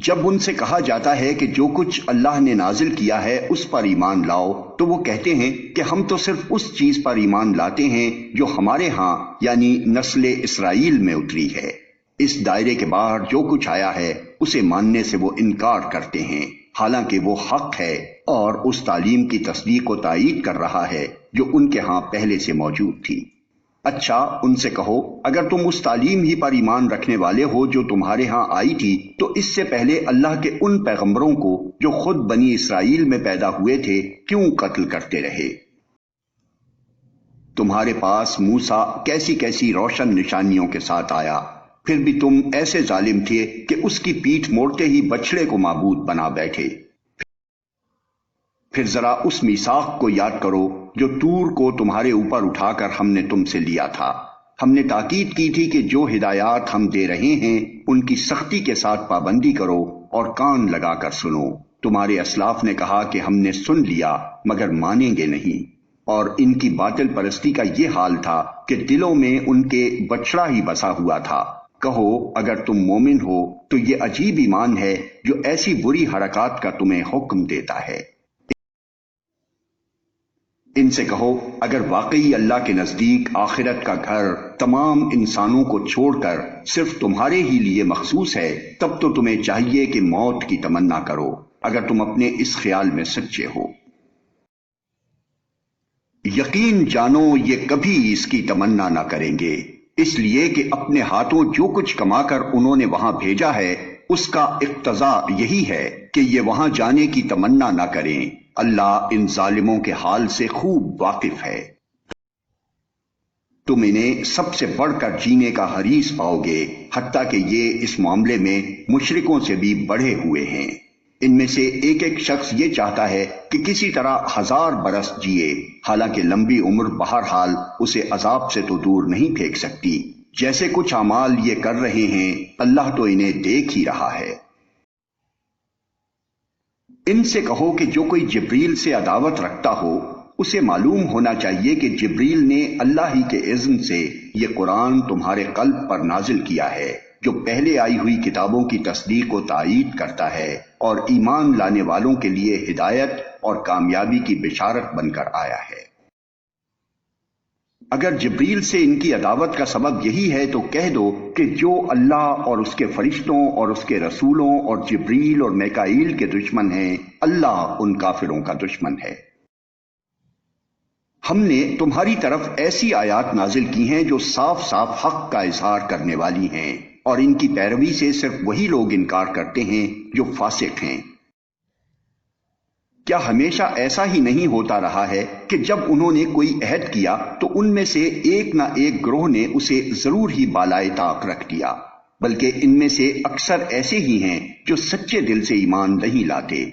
جب ان سے کہا جاتا ہے کہ جو کچھ اللہ نے نازل کیا ہے اس پر ایمان لاؤ تو وہ کہتے ہیں کہ ہم تو صرف اس چیز پر ایمان لاتے ہیں جو ہمارے ہاں یعنی نسل اسرائیل میں اتری ہے۔ اس دائرے کے باہر جو کچھ آیا ہے اسے ماننے سے وہ انکار کرتے ہیں، حالانکہ وہ حق ہے اور اس تعلیم کی تصدیق و تائید کر رہا ہے جو ان کے ہاں پہلے سے موجود تھی۔ اچھا ان سے کہو اگر تم اس تعلیم ہی پر ایمان رکھنے والے ہو جو تمہارے ہاں آئی تھی تو اس سے پہلے اللہ کے ان پیغمبروں کو جو خود بنی اسرائیل میں پیدا ہوئے تھے کیوں قتل کرتے رہے؟ تمہارے پاس موسیٰ کیسی کیسی روشن نشانیوں کے ساتھ آیا، پھر بھی تم ایسے ظالم تھے کہ اس کی پیٹھ موڑتے ہی بچڑے کو معبود بنا بیٹھے۔ پھر ذرا اس میثاق کو یاد کرو جو طور کو تمہارے اوپر اٹھا کر ہم نے تم سے لیا تھا۔ ہم نے تاکید کی تھی کہ جو ہدایات ہم دے رہے ہیں ان کی سختی کے ساتھ پابندی کرو اور کان لگا کر سنو۔ تمہارے اسلاف نے کہا کہ ہم نے سن لیا مگر مانیں گے نہیں، اور ان کی باطل پرستی کا یہ حال تھا کہ دلوں میں ان کے بچڑا ہی بسا ہوا تھا۔ کہو اگر تم مومن ہو تو یہ عجیب ایمان ہے جو ایسی بری حرکات کا تمہیں حکم دیتا ہے۔ ان سے کہو اگر واقعی اللہ کے نزدیک آخرت کا گھر تمام انسانوں کو چھوڑ کر صرف تمہارے ہی لیے مخصوص ہے تب تو تمہیں چاہیے کہ موت کی تمنا کرو اگر تم اپنے اس خیال میں سچے ہو۔ یقین جانو یہ کبھی اس کی تمنا نہ کریں گے، اس لیے کہ اپنے ہاتھوں جو کچھ کما کر انہوں نے وہاں بھیجا ہے اس کا اقتضا یہی ہے کہ یہ وہاں جانے کی تمنا نہ کریں۔ اللہ ان ظالموں کے حال سے خوب واقف ہے۔ تم انہیں سب سے بڑھ کر جینے کا حریص پاؤ گے، حتیٰ کہ یہ اس معاملے میں مشرکوں سے بھی بڑھے ہوئے ہیں۔ ان میں سے ایک ایک شخص یہ چاہتا ہے کہ کسی طرح 1000 برس جیے، حالانکہ لمبی عمر بہرحال اسے عذاب سے تو دور نہیں پھینک سکتی۔ جیسے کچھ اعمال یہ کر رہے ہیں اللہ تو انہیں دیکھ ہی رہا ہے۔ ان سے کہو کہ جو کوئی جبریل سے عداوت رکھتا ہو اسے معلوم ہونا چاہیے کہ جبریل نے اللہ ہی کے اذن سے یہ قرآن تمہارے قلب پر نازل کیا ہے جو پہلے آئی ہوئی کتابوں کی تصدیق و تائید کرتا ہے اور ایمان لانے والوں کے لیے ہدایت اور کامیابی کی بشارت بن کر آیا ہے۔ اگر جبریل سے ان کی عداوت کا سبب یہی ہے تو کہہ دو کہ جو اللہ اور اس کے فرشتوں اور اس کے رسولوں اور جبریل اور میکائیل کے دشمن ہیں اللہ ان کافروں کا دشمن ہے۔ ہم نے تمہاری طرف ایسی آیات نازل کی ہیں جو صاف صاف حق کا اظہار کرنے والی ہیں، اور ان کی پیروی سے صرف وہی لوگ انکار کرتے ہیں جو فاسق ہیں۔ کیا ہمیشہ ایسا ہی نہیں ہوتا رہا ہے کہ جب انہوں نے کوئی عہد کیا تو ان میں سے ایک نہ ایک گروہ نے اسے ضرور ہی بالائے طاق رکھ دیا، بلکہ ان میں سے اکثر ایسے ہی ہیں جو سچے دل سے ایمان نہیں لاتے۔